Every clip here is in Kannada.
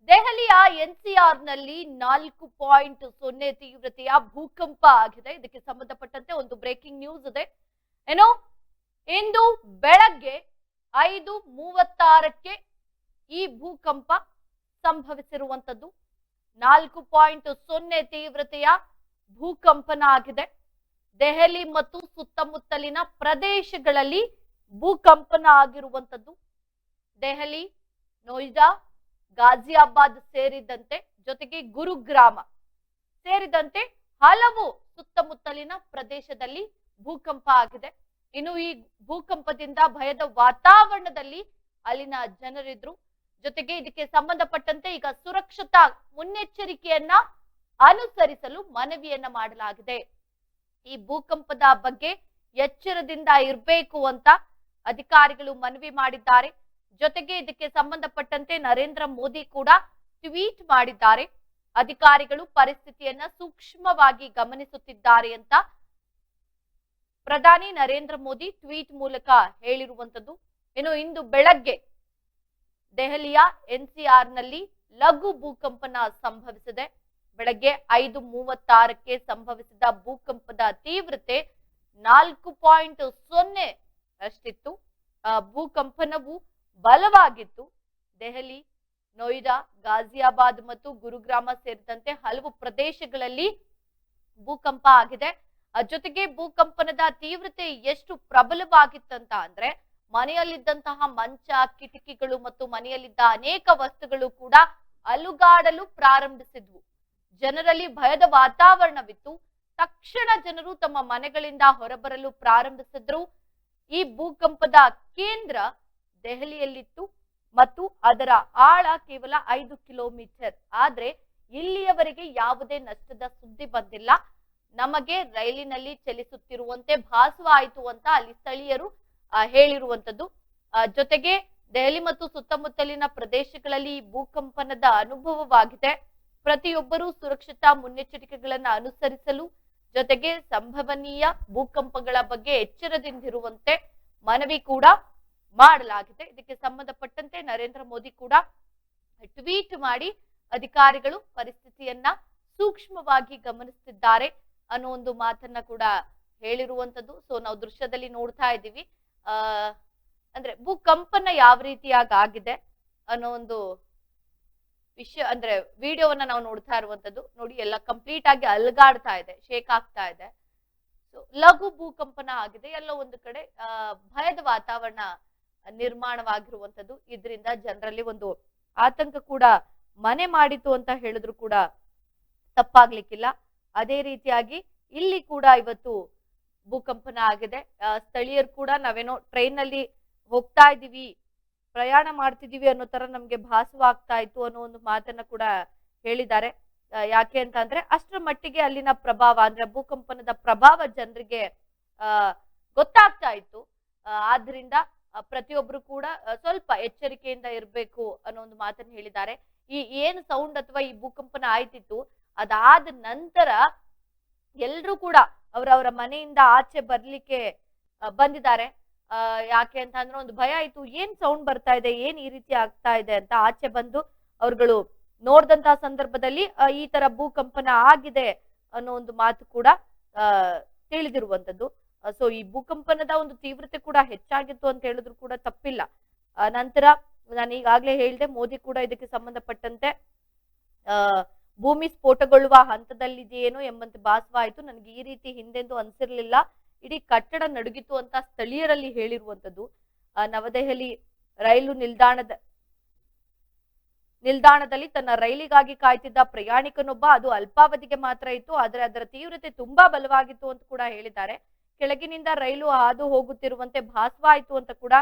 ದೆಹಲಿಯ ಎನ್ಸಿಆರ್ನಲ್ಲಿ 4.0 ತೀವ್ರತೆಯ ಭೂಕಂಪ ಆಗಿದೆ. ಇದಕ್ಕೆ ಸಂಬಂಧಪಟ್ಟಂತೆ ಒಂದು ಬ್ರೇಕಿಂಗ್ ನ್ಯೂಸ್ ಇದೆ. ಏನು, ಇಂದು ಬೆಳಗ್ಗೆ 5:36ಕ್ಕೆ ಈ ಭೂಕಂಪ ಸಂಭವಿಸಿರುವಂತದ್ದು. 4.0 ತೀವ್ರತೆಯ ಭೂಕಂಪನ ಆಗಿದೆ. ದೆಹಲಿ ಮತ್ತು ಸುತ್ತಮುತ್ತಲಿನ ಪ್ರದೇಶಗಳಲ್ಲಿ ಭೂಕಂಪನ ಆಗಿರುವಂತದ್ದು. ದೆಹಲಿ, ನೋಯ್ಡಾ, ಗಾಜಿಯಾಬಾದ್ ಸೇರಿದಂತೆ, ಜೊತೆಗೆ ಗುರುಗ್ರಾಮ ಸೇರಿದಂತೆ ಹಲವು ಸುತ್ತಮುತ್ತಲಿನ ಪ್ರದೇಶದಲ್ಲಿ ಭೂಕಂಪ ಆಗಿದೆ. ಇನ್ನು ಈ ಭೂಕಂಪದಿಂದ ಭಯದ ವಾತಾವರಣದಲ್ಲಿ ಅಲ್ಲಿನ ಜನರಿದ್ರು. ಜೊತೆಗೆ ಇದಕ್ಕೆ ಸಂಬಂಧಪಟ್ಟಂತೆ ಈಗ ಸುರಕ್ಷತಾ ಮುನ್ನೆಚ್ಚರಿಕೆಯನ್ನ ಅನುಸರಿಸಲು ಮನವಿಯನ್ನ ಮಾಡಲಾಗಿದೆ. ಈ ಭೂಕಂಪದ ಬಗ್ಗೆ ಎಚ್ಚರದಿಂದ ಇರಬೇಕು ಅಂತ ಅಧಿಕಾರಿಗಳು ಮನವಿ ಮಾಡಿದ್ದಾರೆ. ಜೊತೆಗೆ ಇದಕ್ಕೆ ಸಂಬಂಧಪಟ್ಟಂತೆ ನರೇಂದ್ರ ಮೋದಿ ಕೂಡ ಟ್ವೀಟ್ ಮಾಡಿದ್ದಾರೆ. ಅಧಿಕಾರಿಗಳು ಪರಿಸ್ಥಿತಿಯನ್ನ ಸೂಕ್ಷ್ಮವಾಗಿ ಗಮನಿಸುತ್ತಿದ್ದಾರೆ ಅಂತ ಪ್ರಧಾನಿ ನರೇಂದ್ರ ಮೋದಿ ಟ್ವೀಟ್ ಮೂಲಕ ಹೇಳಿರುವಂತದ್ದು. ಇನ್ನು ಇಂದು ಬೆಳಗ್ಗೆ ದೆಹಲಿಯ ಎನ್ಸಿಆರ್ನಲ್ಲಿ ಲಘು ಭೂಕಂಪನ ಸಂಭವಿಸಿದೆ. ಬೆಳಗ್ಗೆ 5:36ಕ್ಕೆ ಸಂಭವಿಸಿದ ಭೂಕಂಪದ ತೀವ್ರತೆ 4.0 ಅಷ್ಟಿತ್ತು. ಭೂಕಂಪನವು ಬಲವಾಗಿತ್ತು. ದೆಹಲಿ, ನೋಯ್ಡಾ, ಗಾಜಿಯಾಬಾದ್ ಮತ್ತು ಗುರುಗ್ರಾಮ ಸೇರಿದಂತೆ ಹಲವು ಪ್ರದೇಶಗಳಲ್ಲಿ ಭೂಕಂಪ ಆಗಿದೆ. ಜೊತೆಗೆ ಭೂಕಂಪನದ ತೀವ್ರತೆ ಎಷ್ಟು ಪ್ರಬಲವಾಗಿತ್ತಂತ ಅಂದ್ರೆ, ಮನೆಯಲ್ಲಿದ್ದಂತಹ ಮಂಚ, ಕಿಟಕಿಗಳು ಮತ್ತು ಮನೆಯಲ್ಲಿದ್ದ ಅನೇಕ ವಸ್ತುಗಳು ಕೂಡ ಅಲುಗಾಡಲು ಪ್ರಾರಂಭಿಸಿದ್ವು. ಜನರಲ್ಲಿ ಭಯದ ವಾತಾವರಣವಿತ್ತು. ತಕ್ಷಣ ಜನರು ತಮ್ಮ ಮನೆಗಳಿಂದ ಹೊರಬರಲು ಪ್ರಾರಂಭಿಸಿದ್ರು. ಈ ಭೂಕಂಪದ ಕೇಂದ್ರ ದೆಹಲಿಯಲ್ಲಿತ್ತು ಮತ್ತು ಅದರ ಆಳ ಕೇವಲ 5 ಕಿಲೋಮೀಟರ್. ಆದ್ರೆ ಇಲ್ಲಿಯವರೆಗೆ ಯಾವುದೇ ನಷ್ಟದ ಸುದ್ದಿ ಬಂದಿಲ್ಲ. ನಮಗೆ ರೈಲಿನಲ್ಲಿ ಚಲಿಸುತ್ತಿರುವಂತೆ ಭಾಸವಾಯಿತು ಅಂತ ಅಲ್ಲಿ ಸ್ಥಳೀಯರು ಹೇಳಿರುವಂತದ್ದು. ಜೊತೆಗೆ ದೆಹಲಿ ಮತ್ತು ಸುತ್ತಮುತ್ತಲಿನ ಪ್ರದೇಶಗಳಲ್ಲಿ ಈ ಭೂಕಂಪನದ ಅನುಭವವಾಗಿದೆ. ಪ್ರತಿಯೊಬ್ಬರೂ ಸುರಕ್ಷತಾ ಮುನ್ನೆಚ್ಚರಿಕೆಗಳನ್ನು ಅನುಸರಿಸಲು, ಜೊತೆಗೆ ಸಂಭವನೀಯ ಭೂಕಂಪಗಳ ಬಗ್ಗೆ ಎಚ್ಚರದಿಂದಿರುವಂತೆ ಮನವಿ ಕೂಡ ಮಾಡಲಾಗಿದೆ. ಇದಕ್ಕೆ ಸಂಬಂಧಪಟ್ಟಂತೆ ನರೇಂದ್ರ ಮೋದಿ ಕೂಡ ಟ್ವೀಟ್ ಮಾಡಿ ಅಧಿಕಾರಿಗಳು ಪರಿಸ್ಥಿತಿಯನ್ನ ಸೂಕ್ಷ್ಮವಾಗಿ ಗಮನಿಸುತ್ತಿದ್ದಾರೆ ಅನ್ನೋ ಒಂದು ಮಾತನ್ನ ಕೂಡ ಹೇಳಿರುವಂತದ್ದು. ಸೊ ನಾವು ದೃಶ್ಯದಲ್ಲಿ ನೋಡ್ತಾ ಇದ್ದೀವಿ. ಅಂದ್ರೆ ಭೂಕಂಪನ ಯಾವ ರೀತಿಯಾಗಿ ಆಗಿದೆ ಅನ್ನೋ ಒಂದು ವಿಷಯ, ಅಂದ್ರೆ ವಿಡಿಯೋವನ್ನ ನಾವು ನೋಡ್ತಾ ಇರುವಂತದ್ದು. ನೋಡಿ, ಎಲ್ಲ ಕಂಪ್ಲೀಟ್ ಆಗಿ ಅಲ್ಗಾಡ್ತಾ ಇದೆ, ಶೇಕ್ ಆಗ್ತಾ ಇದೆ. ಸೊ ಲಘು ಭೂಕಂಪನ ಆಗಿದೆ. ಎಲ್ಲ ಒಂದು ಕಡೆ ಭಯದ ವಾತಾವರಣ ನಿರ್ಮಾಣವಾಗಿರುವಂತದ್ದು. ಇದರಿಂದ ಜನರಲ್ಲಿ ಒಂದು ಆತಂಕ ಕೂಡ ಮನೆ ಮಾಡಿತು ಅಂತ ಹೇಳಿದ್ರು ಕೂಡ ತಪ್ಪಾಗ್ಲಿಕ್ಕಿಲ್ಲ. ಅದೇ ರೀತಿಯಾಗಿ ಇಲ್ಲಿ ಕೂಡ ಇವತ್ತು ಭೂಕಂಪನ ಆಗಿದೆ. ಸ್ಥಳೀಯರು ಕೂಡ ನಾವೇನೋ ಟ್ರೈನ್ ನಲ್ಲಿ ಹೋಗ್ತಾ ಇದೀವಿ, ಪ್ರಯಾಣ ಮಾಡ್ತಿದೀವಿ ಅನ್ನೋ ತರ ನಮ್ಗೆ ಭಾಸವಾಗ್ತಾ ಇತ್ತು ಅನ್ನೋ ಒಂದು ಮಾತನ್ನ ಕೂಡ ಹೇಳಿದ್ದಾರೆ. ಯಾಕೆ ಅಂತ ಅಂದ್ರೆ ಅಷ್ಟರ ಮಟ್ಟಿಗೆ ಅಲ್ಲಿನ ಪ್ರಭಾವ, ಅಂದ್ರೆ ಭೂಕಂಪನದ ಪ್ರಭಾವ ಜನರಿಗೆ ಗೊತ್ತಾಗ್ತಾ ಇತ್ತು. ಆದ್ರಿಂದ ಪ್ರತಿಯೊಬ್ರು ಕೂಡ ಸ್ವಲ್ಪ ಎಚ್ಚರಿಕೆಯಿಂದ ಇರಬೇಕು ಅನ್ನೋ ಒಂದು ಮಾತನ್ನ ಹೇಳಿದ್ದಾರೆ. ಈ ಏನು ಸೌಂಡ್ ಅಥವಾ ಈ ಭೂಕಂಪನ ಆಯ್ತಿತ್ತು, ಅದಾದ ನಂತರ ಎಲ್ರು ಕೂಡ ಅವರವರ ಮನೆಯಿಂದ ಆಚೆ ಬರ್ಲಿಕ್ಕೆ ಬಂದಿದ್ದಾರೆ. ಯಾಕೆ ಅಂತ ಅಂದ್ರೆ ಒಂದು ಭಯ ಆಯ್ತು, ಏನ್ ಸೌಂಡ್ ಬರ್ತಾ ಇದೆ, ಏನ್ ಈ ರೀತಿ ಆಗ್ತಾ ಇದೆ ಅಂತ ಆಚೆ ಬಂದು ಅವ್ರುಗಳು ನೋಡಿದಂತಹ ಸಂದರ್ಭದಲ್ಲಿ ಈ ತರ ಭೂಕಂಪನ ಆಗಿದೆ ಅನ್ನೋ ಒಂದು ಮಾತು ಕೂಡ ತಿಳಿದಿರುವಂತದ್ದು. ಸೊ ಈ ಭೂಕಂಪನದ ಒಂದು ತೀವ್ರತೆ ಕೂಡ ಹೆಚ್ಚಾಗಿತ್ತು ಅಂತ ಹೇಳಿದ್ರು ಕೂಡ ತಪ್ಪಿಲ್ಲ. ನಂತರ ನಾನು ಈಗಾಗ್ಲೇ ಹೇಳಿದೆ, ಮೋದಿ ಕೂಡ ಇದಕ್ಕೆ ಸಂಬಂಧಪಟ್ಟಂತೆ ಭೂಮಿ ಸ್ಫೋಟಗೊಳ್ಳುವ ಹಂತದಲ್ಲಿದೆಯೇನೋ ಎಂಬಂತೆ ಭಾಸವಾಯಿತು. ನನಗೆ ಈ ರೀತಿ ಹಿಂದೆಂದು ಅನ್ಸಿರ್ಲಿಲ್ಲ, ಇಡೀ ಕಟ್ಟಡ ನಡುಗಿತು ಅಂತ ಸ್ಥಳೀಯರಲ್ಲಿ ಹೇಳಿರುವಂತದ್ದು. ನವದೆಹಲಿ ರೈಲು ನಿಲ್ದಾಣದಲ್ಲಿ ತನ್ನ ರೈಲಿಗಾಗಿ ಕಾಯ್ತಿದ್ದ ಪ್ರಯಾಣಿಕನೊಬ್ಬ, ಅದು ಅಲ್ಪಾವಧಿಗೆ ಮಾತ್ರ ಇತ್ತು, ಆದ್ರೆ ಅದರ ತೀವ್ರತೆ ತುಂಬಾ ಬಲವಾಗಿತ್ತು ಅಂತ ಕೂಡ ಹೇಳಿದ್ದಾರೆ. ಕೆಳಗಿನಿಂದ ರೈಲು ಹಾದು ಹೋಗುತ್ತಿರುವಂತೆ ಭಾಸವಾಯಿತು ಅಂತ ಕೂಡ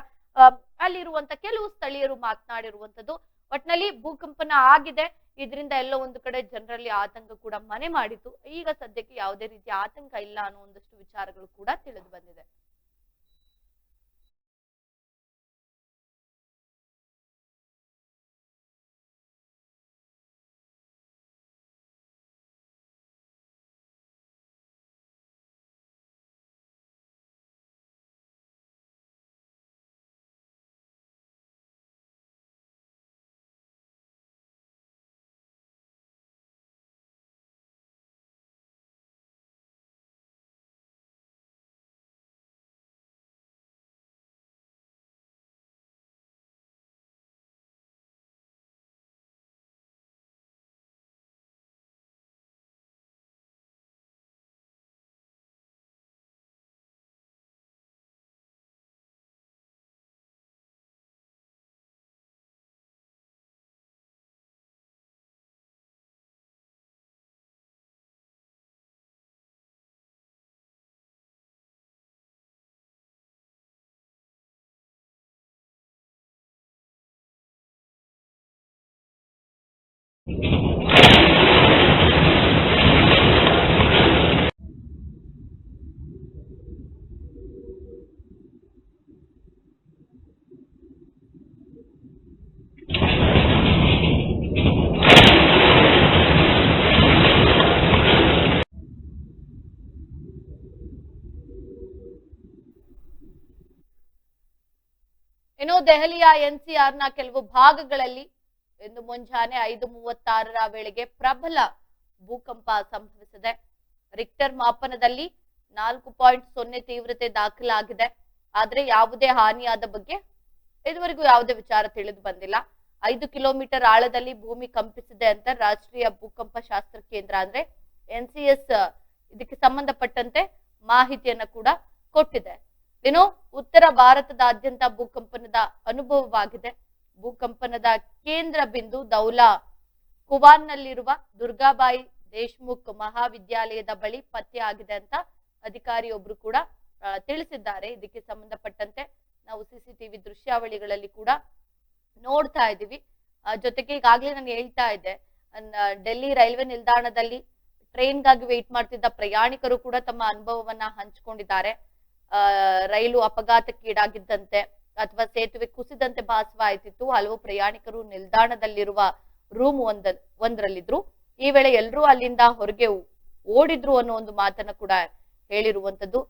ಅಲ್ಲಿರುವಂತ ಕೆಲವು ಸ್ಥಳೀಯರು ಮಾತನಾಡಿರುವಂತದ್ದು. ಒಟ್ನಲ್ಲಿ ಭೂಕಂಪನ ಆಗಿದೆ. ಇದರಿಂದ ಎಲ್ಲೋ ಒಂದು ಕಡೆ ಜನರಲ್ಲಿ ಆತಂಕ ಕೂಡ ಮನೆ ಮಾಡಿತು. ಈಗ ಸದ್ಯಕ್ಕೆ ಯಾವುದೇ ರೀತಿಯ ಆತಂಕ ಇಲ್ಲ ಅನ್ನೋ ಒಂದಷ್ಟು ವಿಚಾರಗಳು ಕೂಡ ತಿಳಿದು ಬಂದಿದೆ. ಇನ್ನು ದೆಹಲಿಯ ಎನ್ಸಿಆರ್ನ ಕೆಲವು ಭಾಗಗಳಲ್ಲಿ ಇಂದು ಮುಂಜಾನೆ 5:36ರ ವೇಳೆಗೆ ಪ್ರಬಲ ಭೂಕಂಪ ಸಂಭವಿಸಿದೆ. ರಿಕ್ಟರ್ ಮಾಪನದಲ್ಲಿ 4.0 ತೀವ್ರತೆ ದಾಖಲಾಗಿದೆ. ಆದ್ರೆ ಯಾವುದೇ ಹಾನಿಯಾದ ಬಗ್ಗೆ ಇದುವರೆಗೂ ಯಾವುದೇ ವಿಚಾರ ತಿಳಿದು ಬಂದಿಲ್ಲ. 5 ಕಿಲೋಮೀಟರ್ ಆಳದಲ್ಲಿ ಭೂಮಿ ಕಂಪಿಸಿದೆ ಅಂತ ರಾಷ್ಟ್ರೀಯ ಭೂಕಂಪ ಶಾಸ್ತ್ರ ಕೇಂದ್ರ ಅಂದ್ರೆ NCS ಇದಕ್ಕೆ ಸಂಬಂಧಪಟ್ಟಂತೆ ಮಾಹಿತಿಯನ್ನ ಕೂಡ ಕೊಟ್ಟಿದೆ. ಇನ್ನು ಉತ್ತರ ಭಾರತದಾದ್ಯಂತ ಭೂಕಂಪನದ ಅನುಭವವಾಗಿದೆ. ಭೂಕಂಪನದ ಕೇಂದ್ರ ಬಿಂದು ದೌಲಾ ಕುವಾನ್ನಲ್ಲಿರುವ ದುರ್ಗಾಬಾಯಿ ದೇಶ್ಮುಖ್ ಮಹಾವಿದ್ಯಾಲಯದ ಬಳಿ ಪತ್ತೆಯಾಗಿದೆ ಅಂತ ಅಧಿಕಾರಿಯೊಬ್ರು ಕೂಡ ತಿಳಿಸಿದ್ದಾರೆ. ಇದಕ್ಕೆ ಸಂಬಂಧಪಟ್ಟಂತೆ ನಾವು CCTV ದೃಶ್ಯಾವಳಿಗಳಲ್ಲಿ ಕೂಡ ನೋಡ್ತಾ ಇದ್ದೀವಿ. ಜೊತೆಗೆ ಈಗಾಗಲೇ ನಾನು ಹೇಳ್ತಾ ಇದ್ದೆ, ಡೆಲ್ಲಿ ರೈಲ್ವೆ ನಿಲ್ದಾಣದಲ್ಲಿ ಟ್ರೈನ್ಗಾಗಿ ವೇಟ್ ಮಾಡ್ತಿದ್ದ ಪ್ರಯಾಣಿಕರು ಕೂಡ ತಮ್ಮ ಅನುಭವವನ್ನ ಹಂಚಿಕೊಂಡಿದ್ದಾರೆ. ರೈಲು ಅಪಘಾತಕ್ಕೀಡಾಗಿದ್ದಂತೆ ಅಥವಾ ಸೇತುವೆ ಕುಸಿದಂತೆ ಭಾಸವಾಯಿತಿತ್ತು. ಹಲವು ಪ್ರಯಾಣಿಕರು ನಿಲ್ದಾಣದಲ್ಲಿರುವ ರೂಮ್ ಒಂದರಲ್ಲಿದ್ರು. ಈ ವೇಳೆ ಎಲ್ಲರೂ ಅಲ್ಲಿಂದ ಹೊರಗೆ ಓಡಿದ್ರು ಅನ್ನೋ ಒಂದು ಮಾತನ್ನ ಕೂಡ ಹೇಳಿರುವಂತದ್ದು.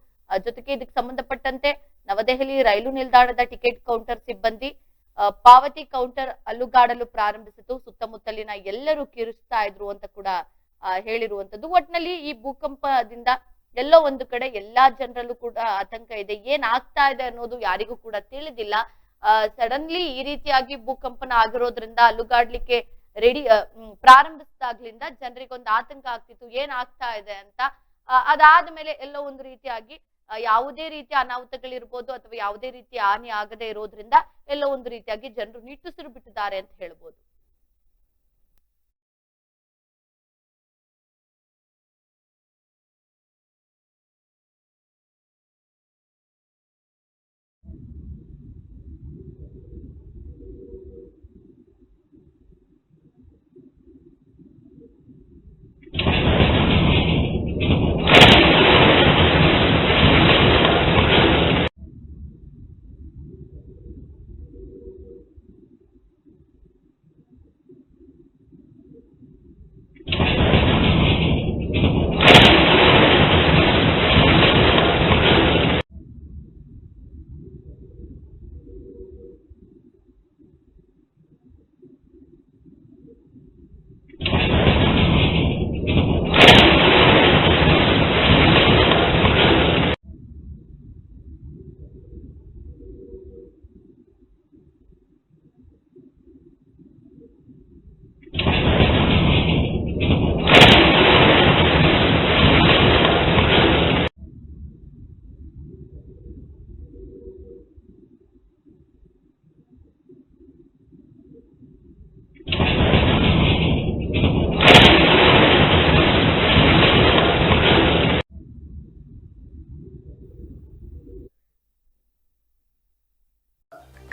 ಜೊತೆಗೆ ಇದಕ್ಕೆ ಸಂಬಂಧಪಟ್ಟಂತೆ ನವದೆಹಲಿ ರೈಲು ನಿಲ್ದಾಣದ ಟಿಕೆಟ್ ಕೌಂಟರ್ ಸಿಬ್ಬಂದಿ ಪಾವತಿ ಕೌಂಟರ್ ಅಲ್ಲುಗಾಡಲು ಪ್ರಾರಂಭಿಸಿತು. ಸುತ್ತಮುತ್ತಲಿನ ಎಲ್ಲರೂ ಕಿರುಚ್ತಾ ಇದ್ರು ಅಂತ ಕೂಡ ಹೇಳಿರುವಂತದ್ದು. ಒಟ್ನಲ್ಲಿ ಈ ಭೂಕಂಪದಿಂದ ಎಲ್ಲೋ ಒಂದು ಕಡೆ ಎಲ್ಲಾ ಜನರಲ್ಲೂ ಕೂಡ ಆತಂಕ ಇದೆ. ಏನ್ ಆಗ್ತಾ ಇದೆ ಅನ್ನೋದು ಯಾರಿಗೂ ಕೂಡ ತಿಳಿದಿಲ್ಲ. ಸಡನ್ಲಿ ಈ ರೀತಿಯಾಗಿ ಭೂಕಂಪನ ಆಗಿರೋದ್ರಿಂದ ಅಲ್ಲುಗಾಡ್ಲಿಕ್ಕೆ ಪ್ರಾರಂಭಿಸಿದಾಗ್ಲಿಂದ ಜನರಿಗೊಂದು ಆತಂಕ ಆಗ್ತಿತ್ತು, ಏನ್ ಆಗ್ತಾ ಇದೆ ಅಂತ. ಅದಾದ್ಮೇಲೆ ಎಲ್ಲೋ ಒಂದು ರೀತಿಯಾಗಿ ಯಾವುದೇ ರೀತಿಯ ಅನಾಹುತಗಳಿರ್ಬೋದು ಅಥವಾ ಯಾವುದೇ ರೀತಿಯ ಹಾನಿ ಆಗದೆ ಇರೋದ್ರಿಂದ ಎಲ್ಲೋ ಒಂದು ರೀತಿಯಾಗಿ ಜನರು ನಿಟ್ಟುಸಿರು ಬಿಟ್ಟಿದ್ದಾರೆ ಅಂತ ಹೇಳ್ಬೋದು.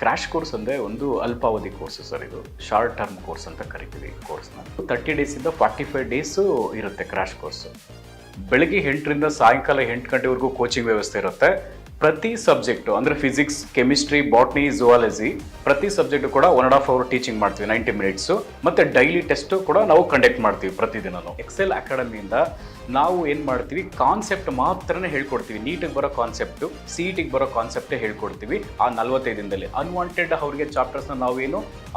ಕ್ರ್ಯಾಶ್ ಕೋರ್ಸ್ ಅಂದರೆ ಒಂದು ಅಲ್ಪಾವಧಿ ಕೋರ್ಸ್ ಸರ್. ಇದು ಶಾರ್ಟ್ ಟರ್ಮ್ ಕೋರ್ಸ್ ಅಂತ ಕರಿತೀವಿ ಕೋರ್ಸ್ನ. 30 ಡೇಸಿಂದ 45 ಡೇಸು ಇರುತ್ತೆ ಕ್ರ್ಯಾಶ್ ಕೋರ್ಸು. ಬೆಳಗ್ಗೆ 8ರಿಂದ ಸಾಯಂಕಾಲ 8 ಗಂಟೆವರೆಗೂ ಕೋಚಿಂಗ್ ವ್ಯವಸ್ಥೆ ಇರುತ್ತೆ. ಪ್ರತಿ ಸಬ್ಜೆಕ್ಟು ಅಂದರೆ ಫಿಸಿಕ್ಸ್, ಕೆಮಿಸ್ಟ್ರಿ, ಬಾಟ್ನಿ, ಝುವಾಲಜಿ ಪ್ರತಿ ಸಬ್ಜೆಕ್ಟು ಕೂಡ 1.5 ಅವರ್ ಟೀಚಿಂಗ್ ಮಾಡ್ತೀವಿ, 90 ಮಿನಿಟ್ಸು. ಮತ್ತು ಡೈಲಿ ಟೆಸ್ಟು ಕೂಡ ನಾವು ಕಂಡಕ್ಟ್ ಮಾಡ್ತೀವಿ ಪ್ರತಿದಿನನೂ. ಎಕ್ಸೆಲ್ ಅಕಾಡೆಮಿಯಿಂದ ನಾವು ಏನು ಮಾಡ್ತೀವಿ, ಕಾನ್ಸೆಪ್ಟ್ ಮಾತ್ರನೇ ಹೇಳ್ಕೊಡ್ತೀವಿ. ನೀಟಿಗೆ ಬರೋ ಕಾನ್ಸೆಪ್ಟು, CETಗೆ ಬರೋ ಕಾನ್ಸೆಪ್ಟೇ ಹೇಳ್ಕೊಡ್ತೀವಿ ಆ 45 ದಿನದಲ್ಲಿ. ಅನ್ವಾಂಟೆಡ್ ಅವ್ರಿಗೆ ಚಾಪ್ಟರ್ಸ್ನ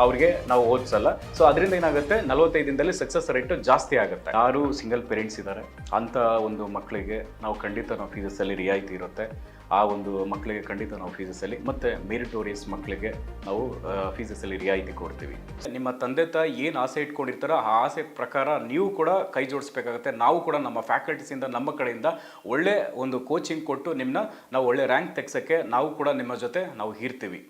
ಅವ್ರಿಗೆ ನಾವು ಓದಿಸಲ್ಲ. ಸೊ ಅದರಿಂದ ಏನಾಗುತ್ತೆ, 45 ದಿನದಲ್ಲಿ ಸಕ್ಸಸ್ ರೇಟು ಜಾಸ್ತಿ ಆಗುತ್ತೆ. ಯಾರು ಸಿಂಗಲ್ ಪೇರೆಂಟ್ಸ್ ಇದ್ದಾರೆ ಅಂಥ ಒಂದು ಮಕ್ಕಳಿಗೆ ನಾವು ಖಂಡಿತ ನಾವು ಫೀಸಲ್ಲಿ ರಿಯಾಯಿತಿ ಇರುತ್ತೆ. ಆ ಒಂದು ಮಕ್ಕಳಿಗೆ ಖಂಡಿತ ನಾವು ಫೀಸಲ್ಲಿ, ಮತ್ತು ಮೆರಿಟೋರಿಯಸ್ ಮಕ್ಕಳಿಗೆ ನಾವು ಫೀಸಲ್ಲಿ ರಿಯಾಯಿತಿ ಕೊಡ್ತೀವಿ. ನಿಮ್ಮ ತಂದೆ ತಾಯಿ ಏನು ಆಸೆ ಇಟ್ಕೊಂಡಿರ್ತಾರೋ ಆ ಆಸೆ ಪ್ರಕಾರ ನೀವು ಕೂಡ ಕೈ ಜೋಡಿಸ್ಬೇಕಾಗುತ್ತೆ. ನಾವು ಕೂಡ ನಮ್ಮ ಫ್ಯಾಕಲ್ಟೀಸಿಂದ, ನಮ್ಮ ಕಡೆಯಿಂದ ಒಳ್ಳೆ ಒಂದು ಕೋಚಿಂಗ್ ಕೊಟ್ಟು ನಾವು ಒಳ್ಳೆ ರ್ಯಾಂಕ್ ತೆಗ್ಸೋಕ್ಕೆ ನಾವು ಕೂಡ ನಿಮ್ಮ ಜೊತೆ ನಾವು ಇರ್ತೀವಿ.